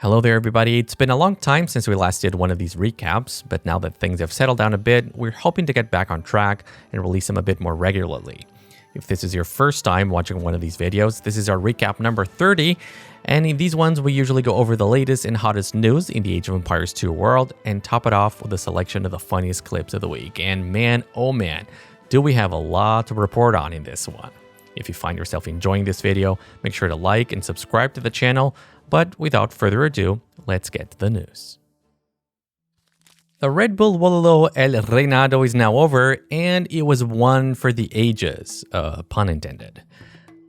Hello there, everybody. It's been a long time since we last did one of these recaps, but now that things have settled down a bit, we're hoping to get back on track and release them a bit more regularly. If this is your first time watching one of these videos, this is our recap number 30, and in these ones we usually go over the latest and hottest news in the Age of Empires 2 world and top it off with a selection of the funniest clips of the week. And man, oh man, do we have a lot to report on in this one. If you find yourself enjoying this video, make sure to like and subscribe to the channel. But without further ado, let's get to the news. The Red Bull Wololo El Reinado is now over, and it was one for the ages, pun intended.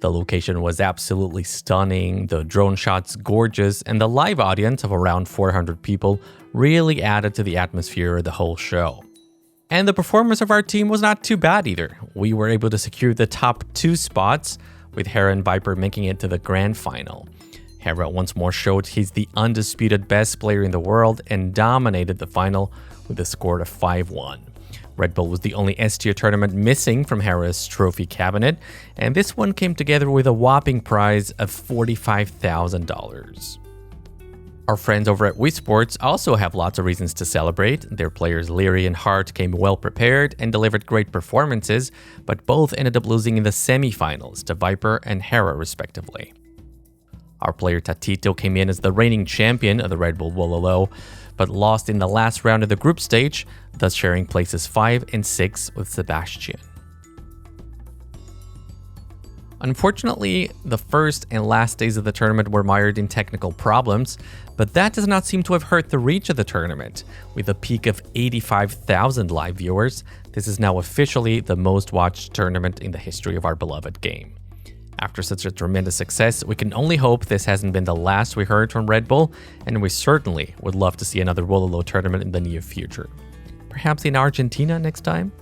The location was absolutely stunning, the drone shots gorgeous, and the live audience of around 400 people really added to the atmosphere of the whole show. And the performance of our team was not too bad either. We were able to secure the top 2 spots, with Hera and Viper making it to the grand final. Hera once more showed he's the undisputed best player in the world and dominated the final with a score of 5-1. Red Bull was the only S-tier tournament missing from Hera's trophy cabinet, and this one came together with a whopping prize of $45,000. Our friends over at Wii Sports also have lots of reasons to celebrate. Their players Leary and Hart came well prepared and delivered great performances, but both ended up losing in the semifinals to Viper and Hera respectively. Our player Tatito came in as the reigning champion of the Red Bull Wololo, but lost in the last round of the group stage, thus sharing places 5 and 6 with Sebastian. Unfortunately, the first and last days of the tournament were mired in technical problems, but that does not seem to have hurt the reach of the tournament. With a peak of 85,000 live viewers, this is now officially the most watched tournament in the history of our beloved game. After such a tremendous success, we can only hope this hasn't been the last we heard from Red Bull, and we certainly would love to see another Wololo tournament in the near future. Perhaps in Argentina next time?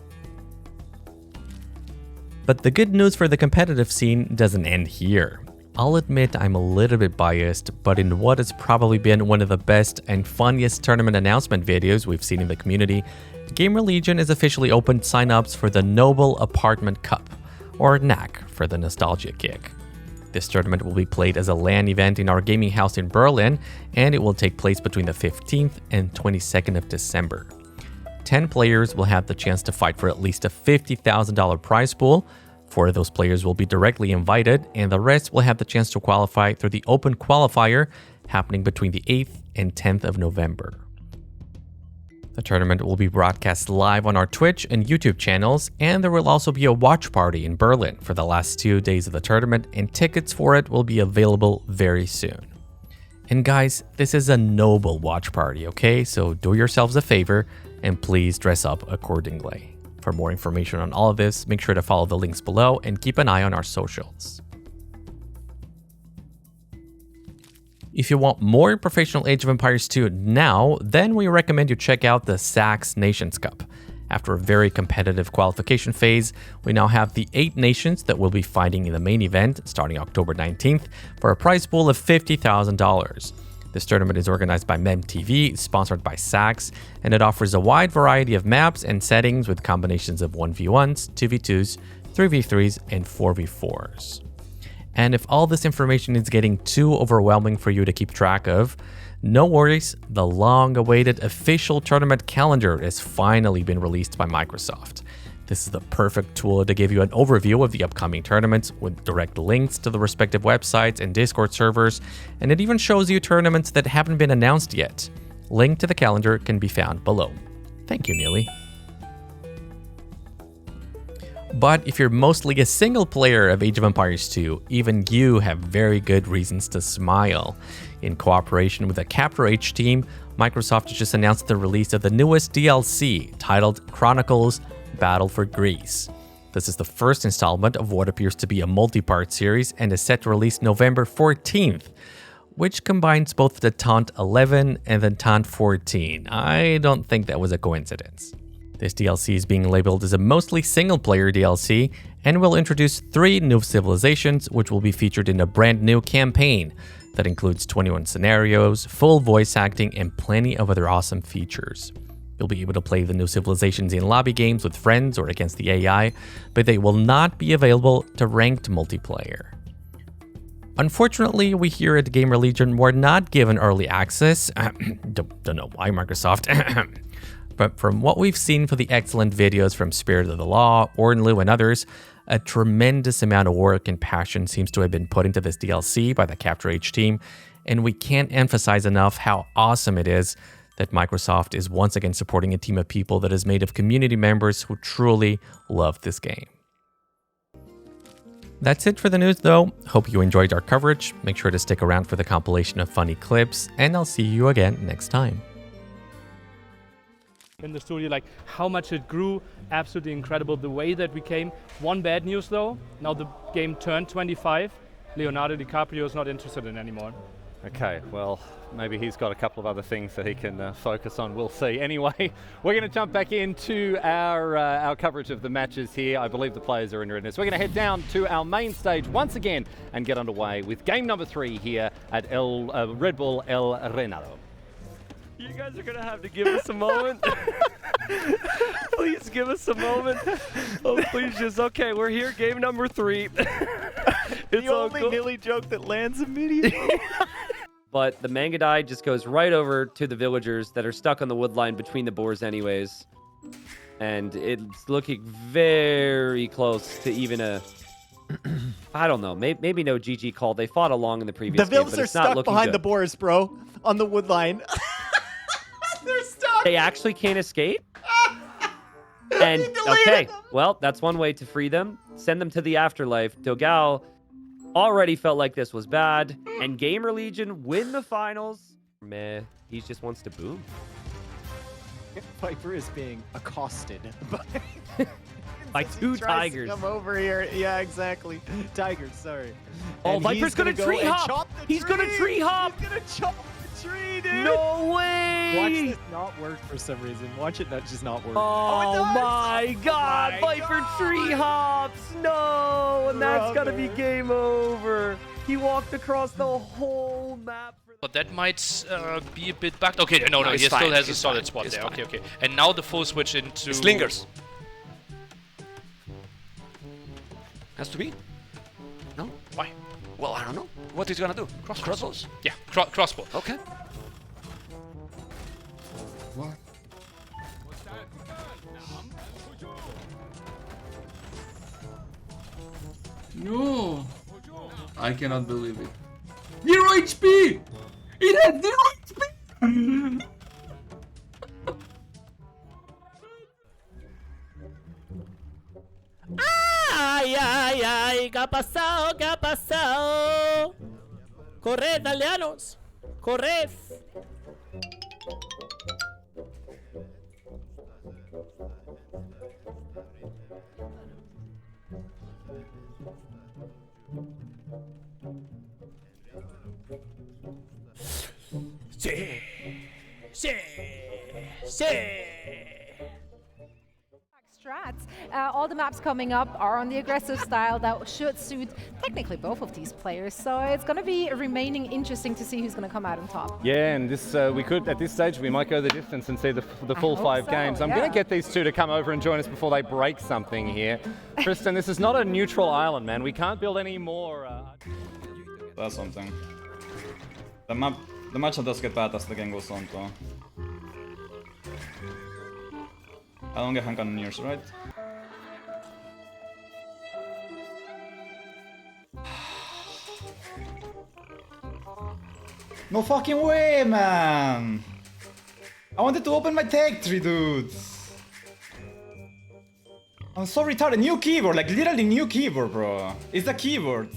But the good news for the competitive scene doesn't end here. I'll admit I'm a little bit biased, but in what has probably been one of the best and funniest tournament announcement videos we've seen in the community, Gamer Legion has officially opened sign-ups for the Noble Apartment Cup, or NAC for the nostalgia kick. This tournament will be played as a LAN event in our gaming house in Berlin, and it will take place between the 15th and 22nd of December. 10 players will have the chance to fight for at least a $50,000 prize pool. 4 of those players will be directly invited, and the rest will have the chance to qualify through the open qualifier happening between the 8th and 10th of November. The tournament will be broadcast live on our Twitch and YouTube channels, and there will also be a watch party in Berlin for the last 2 days of the tournament, and tickets for it will be available very soon. And guys, this is a noble watch party, okay? So do yourselves a favor and please dress up accordingly. For more information on all of this, make sure to follow the links below and keep an eye on our socials. If you want more professional Age of Empires 2 now, then we recommend you check out the SACS Nations Cup. After a very competitive qualification phase, we now have the 8 nations that will be fighting in the main event starting October 19th for a prize pool of $50,000. This tournament is organized by MemTV, sponsored by SACS, and it offers a wide variety of maps and settings with combinations of 1v1s, 2v2s, 3v3s, and 4v4s. And if all this information is getting too overwhelming for you to keep track of, no worries, the long-awaited official tournament calendar has finally been released by Microsoft. This is the perfect tool to give you an overview of the upcoming tournaments with direct links to the respective websites and Discord servers, and it even shows you tournaments that haven't been announced yet. Link to the calendar can be found below. Thank you, Neely. But if you're mostly a single player of Age of Empires 2, even you have very good reasons to smile. In cooperation with the Capture H team, Microsoft just announced the release of the newest DLC titled Chronicles: Battle for Greece. This is the first installment of what appears to be a multi-part series and is set to release November 14th, which combines both the Taunt 11 and the Taunt 14. I don't think that was a coincidence. This DLC is being labeled as a mostly single-player DLC and will introduce 3 new civilizations which will be featured in a brand new campaign that includes 21 scenarios, full voice acting, and plenty of other awesome features. You'll be able to play the new civilizations in lobby games with friends or against the AI, but they will not be available to ranked multiplayer. Unfortunately, we here at Gamer Legion were not given early access. Don't know why, Microsoft. But from what we've seen for the excellent videos from Spirit of the Law, Ornlu, and others, a tremendous amount of work and passion seems to have been put into this DLC by the Capture H team, and we can't emphasize enough how awesome it is that Microsoft is once again supporting a team of people that is made of community members who truly love this game. That's it for the news though. Hope you enjoyed our coverage. Make sure to stick around for the compilation of funny clips, and I'll see you again next time. In the studio, like how much it grew, absolutely incredible. The way that we came. One bad news though, now the game turned 25. Leonardo DiCaprio is not interested in anymore. Okay, well, maybe he's got a couple of other things that he can focus on. We'll see. Anyway, we're going to jump back into our coverage of the matches here. I believe the players are in readiness. We're going to head down to our main stage once again and get underway with game number 3 here at Red Bull El Renado. You guys are going to have to give us a moment. Please give us a moment. Oh, please just, okay, we're here, game number 3. It's the only Nilly joke that lands immediately. But the Mangudai just goes right over to the villagers that are stuck on the wood line between the boars anyways. And it's looking very close to even a... I don't know, maybe no GG call. They fought along in the previous The game, Vills but are it's not stuck looking behind good. the boars, bro, on the wood line. They're stuck. They actually can't escape? And, okay, well, that's one way to free them. Send them to the afterlife. Dogao already felt like this was bad, and Gamer Legion win the finals. Meh, he just wants to boom. Viper is being accosted By two tigers. Come over here. Yeah, exactly. Tigers, sorry. Oh, And Viper's he's gonna go tree and hop. chop the He's gonna tree hop. He's gonna chop the tree, dude. No way! Watch this not work for some reason. Watch it not just not work. Oh, it does. my God! my Viper God. tree hops! No! And that's gotta be game over. He walked across the whole map. But that might be a bit backed. Okay, no, he still has a solid spot there. Okay. And now the full switch into... Slingers. Has to be? No? Why? Well, I don't know. What is he gonna do? Crossbows? Yeah, crossbow. Okay. What? No! I cannot believe it. 0 HP! It had 0 HP! Ay, ay, ay, ¿qué ha pasado? ¿Qué ha pasado? Corred, aldeanos. Corred. Sí. Sí. Sí. Strats. All the maps coming up are on the aggressive style that should suit technically both of these players. So it's going to be remaining interesting to see who's going to come out on top. Yeah, and this we could, at this stage, we might go the distance and see the full 5 games. I'm going to get these two to come over and join us before they break something here. Tristan, this is not a neutral island, man. We can't build any more... That's something. The matchup does get bad as the game goes on, though. I don't get Hank on yours, right? No fucking way, man! I wanted to open my tech tree, dudes! I'm so retarded. New keyboard, like literally new keyboard, bro. It's the keyboard.